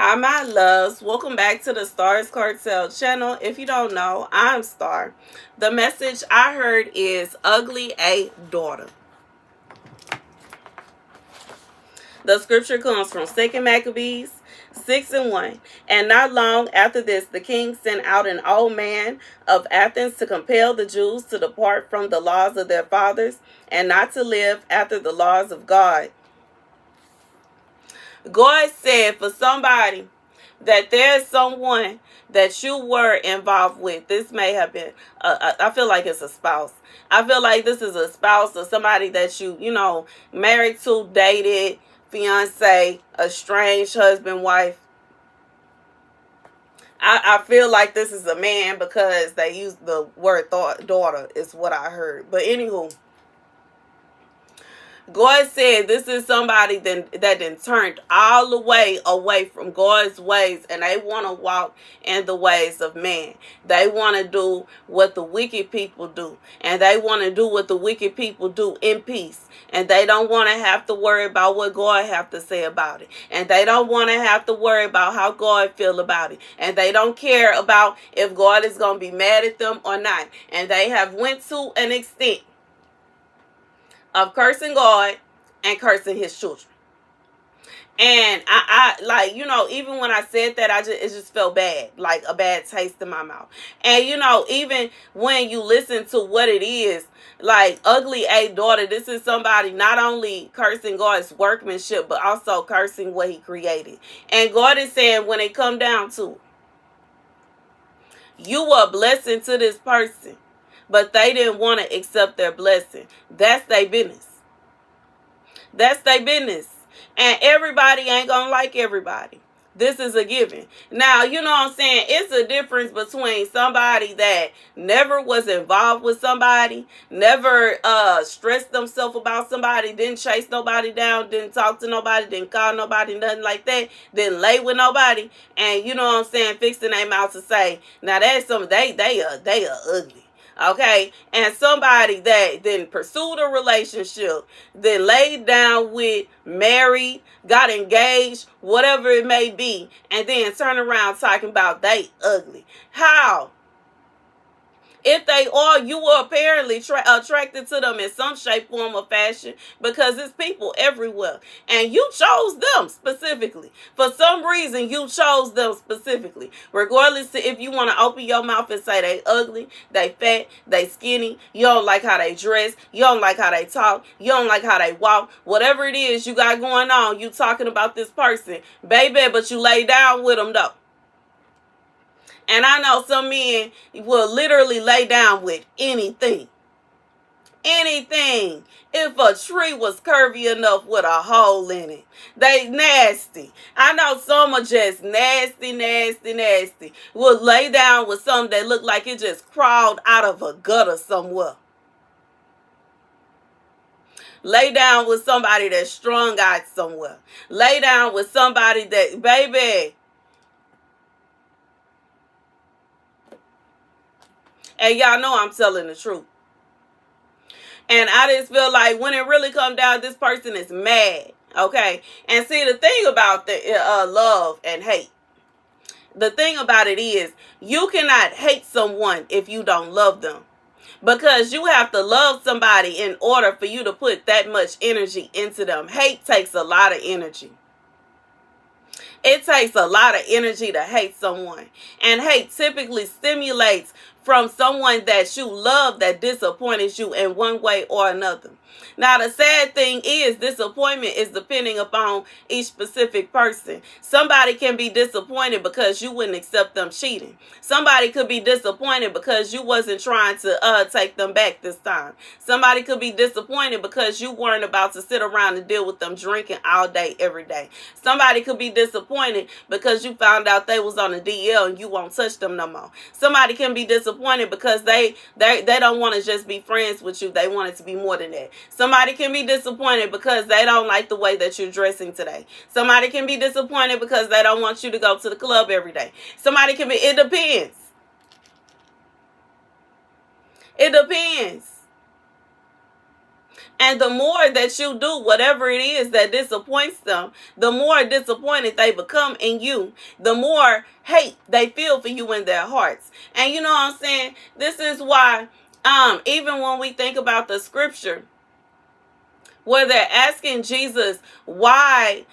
Hi, my loves. Welcome back to the Starscartel channel. If you don't know, I'm Star. The message I heard is ugly a daughter. The scripture comes from 2 Maccabees 6:1. And not long after this, the king sent out an old man of Athens to compel the Jews to depart from the laws of their fathers and not to live after the laws of God. God said for somebody that there's someone that you were involved with. This may have been, I feel like it's a spouse. I feel like this is a spouse or somebody that you married to, dated, fiance, estranged husband, wife. I feel like this is a man because they use the word daughter is what I heard. But anywho, God said this is somebody that then turned all the way away from God's ways, and they want to walk in the ways of man. They want to do what the wicked people do, and they want to do what the wicked people do in peace, and they don't want to have to worry about what God have to say about it, and they don't want to have to worry about how God feel about it, and they don't care about if God is going to be mad at them or not, and they have went to an extent of cursing God and cursing his children. And I like, even when I said that, it just felt bad, like a bad taste in my mouth. And, even when you listen to what it is, like ugly a daughter, this is somebody not only cursing God's workmanship, but also cursing what he created. And God is saying when it come down to it, you were a blessing to this person, but they didn't want to accept their blessing. That's their business. That's their business. And everybody ain't going to like everybody. This is a given. Now, you know what I'm saying? It's a difference between somebody that never was involved with somebody, never stressed themselves about somebody, didn't chase nobody down, didn't talk to nobody, didn't call nobody, nothing like that, didn't lay with nobody, and you know what I'm saying, fixing their mouth to say, now that's some they are ugly. Okay, and somebody that then pursued a relationship, then laid down with, married, got engaged, whatever it may be, and then turn around talking about they ugly. How? If they are, you were apparently attracted to them in some shape, form, or fashion because it's people everywhere. And you chose them specifically. For some reason, you chose them specifically. Regardless to if you want to open your mouth and say they ugly, they fat, they skinny, you don't like how they dress, you don't like how they talk, you don't like how they walk, whatever it is you got going on, you talking about this person, baby, but you lay down with them though. And I know some men will literally lay down with anything. Anything. If a tree was curvy enough with a hole in it. They nasty. I know some are just nasty. Will lay down with something that look like it just crawled out of a gutter somewhere. Lay down with somebody that's strung out somewhere. Lay down with somebody that, baby. And y'all know I'm telling the truth. And I just feel like when it really comes down, this person is mad. Okay? And see, the thing about the love and hate. The thing about it is, you cannot hate someone if you don't love them. Because you have to love somebody in order for you to put that much energy into them. Hate takes a lot of energy. It takes a lot of energy to hate someone. And hate typically stimulates from someone that you love that disappointed you in one way or another. Now, the sad thing is disappointment is depending upon each specific person. Somebody can be disappointed because you wouldn't accept them cheating. Somebody could be disappointed because you wasn't trying to take them back this time. Somebody could be disappointed because you weren't about to sit around and deal with them drinking all day, every day. Somebody could be disappointed because you found out they was on a DL and you won't touch them no more. Somebody can be disappointed because they don't want to just be friends with you. They want it to be more than that. Somebody can be disappointed because they don't like the way that you're dressing today. Somebody can be disappointed because they don't want you to go to the club every day. Somebody can be, it depends. It depends. And the more that you do whatever it is that disappoints them, the more disappointed they become in you, the more hate they feel for you in their hearts. And you know what I'm saying? This is why, even when we think about the scripture where they're asking Jesus why,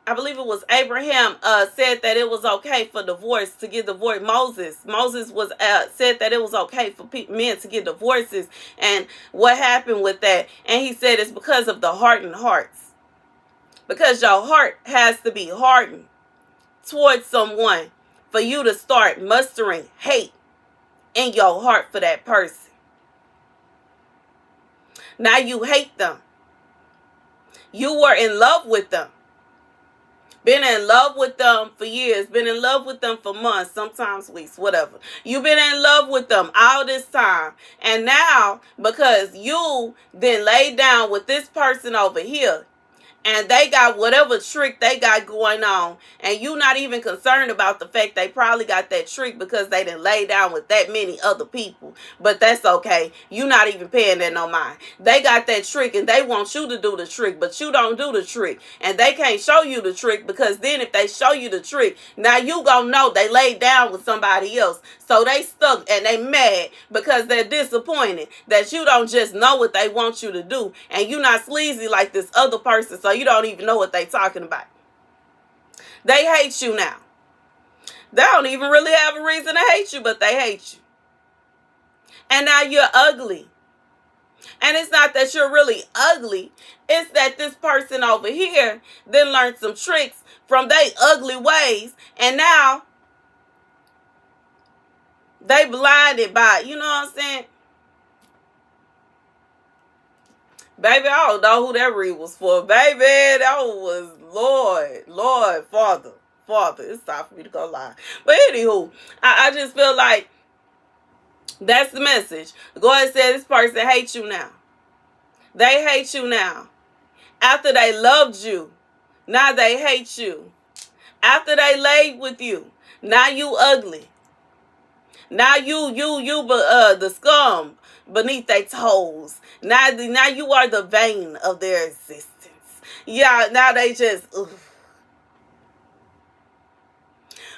I believe it was Abraham said that it was okay for divorce to get divorced. Moses was said that it was okay for men to get divorces, and what happened with that? And he said it's because of the hardened hearts, because your heart has to be hardened towards someone for you to start mustering hate in your heart for that person. Now you hate them. You were in love with them. Been in love with them for years. Been in love with them for months, sometimes weeks, whatever. You've been in love with them all this time. And now, because you then laid down with this person over here, and they got whatever trick they got going on, and you not even concerned about the fact they probably got that trick because they didn't lay down with that many other people. But that's okay. You not even paying that no mind. They got that trick and they want you to do the trick, but you don't do the trick. And they can't show you the trick, because then if they show you the trick, now you gonna know they laid down with somebody else. So they stuck and they mad because they're disappointed that you don't just know what they want you to do, and you not sleazy like this other person, so you don't even know what they talking about. They hate you now. They don't even really have a reason to hate you, but they hate you. And now you're ugly. And it's not that you're really ugly. It's that this person over here then learned some tricks from their ugly ways, and now they blinded by, you know what I'm saying? Baby, I don't know who that read was for. Baby, that was Lord, Father. It's time for me to go live. But anywho, I just feel like that's the message. God said this person hates you now. They hate you now. After they loved you, now they hate you. After they laid with you, now you ugly. Now you the scum beneath their toes. Now you are the vein of their existence. Yeah, now they just, ugh.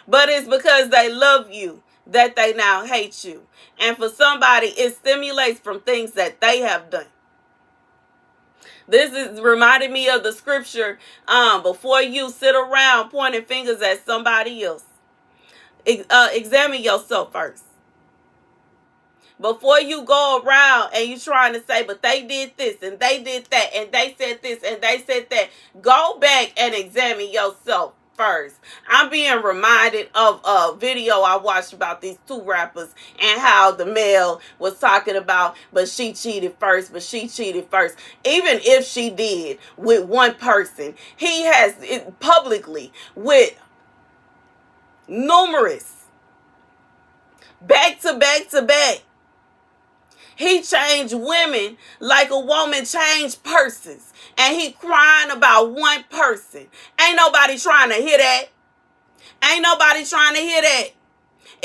But it's because they love you that they now hate you. And for somebody, it stimulates from things that they have done. This is reminding me of the scripture, before you sit around pointing fingers at somebody else, examine yourself first. Before you go around and you trying to say, but they did this and they did that and they said this and they said that, go back and examine yourself first. I'm being reminded of a video I watched about these two rappers and how the male was talking about, but she cheated first. Even if she did with one person, he has it publicly with numerous back to back. He changed women like a woman changed purses. And he crying about one person. Ain't nobody trying to hear that.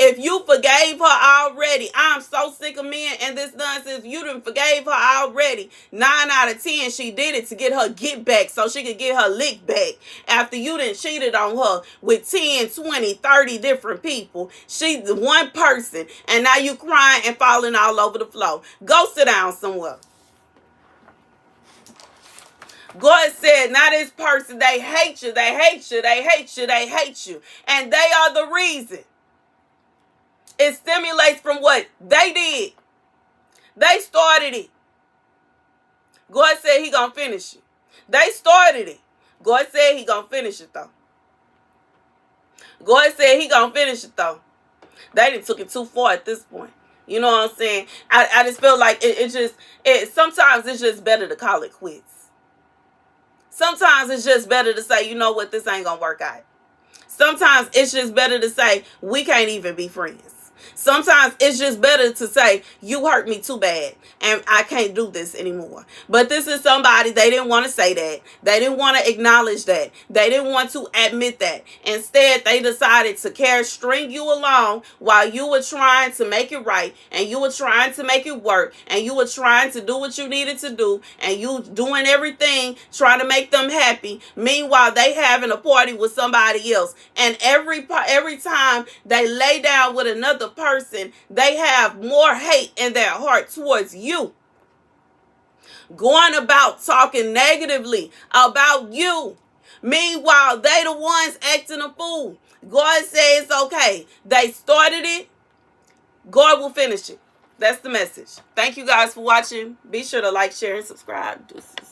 If you forgave her already, I'm so sick of men and this nonsense. You done forgave her already. 9 out of 10, she did it to get her get back so she could get her lick back. After you done cheated on her with 10, 20, 30 different people. She's one person. And now you crying and falling all over the floor. Go sit down somewhere. God said, now this person, they hate you. And they are the reason. It stimulates from what they did. They started it. God said he gonna finish it. They started it. God said he gonna finish it though. They done took it too far at this point. You know what I'm saying? I just feel like sometimes it's just better to call it quits. Sometimes it's just better to say, you know what, this ain't gonna work out. Sometimes it's just better to say, we can't even be friends. Sometimes it's just better to say, you hurt me too bad and I can't do this anymore. But this is somebody, they didn't want to say that. They didn't want to acknowledge that. They didn't want to admit that. Instead, they decided to string you along while you were trying to make it right, and you were trying to make it work, and you were trying to do what you needed to do, and you doing everything trying to make them happy. Meanwhile, they having a party with somebody else. And every time they lay down with another person, they have more hate in their heart towards you. Going about talking negatively about you. Meanwhile, they the ones acting a fool. God says, okay, they started it. God will finish it. That's the message. Thank you guys for watching. Be sure to like, share, and subscribe. Deuces.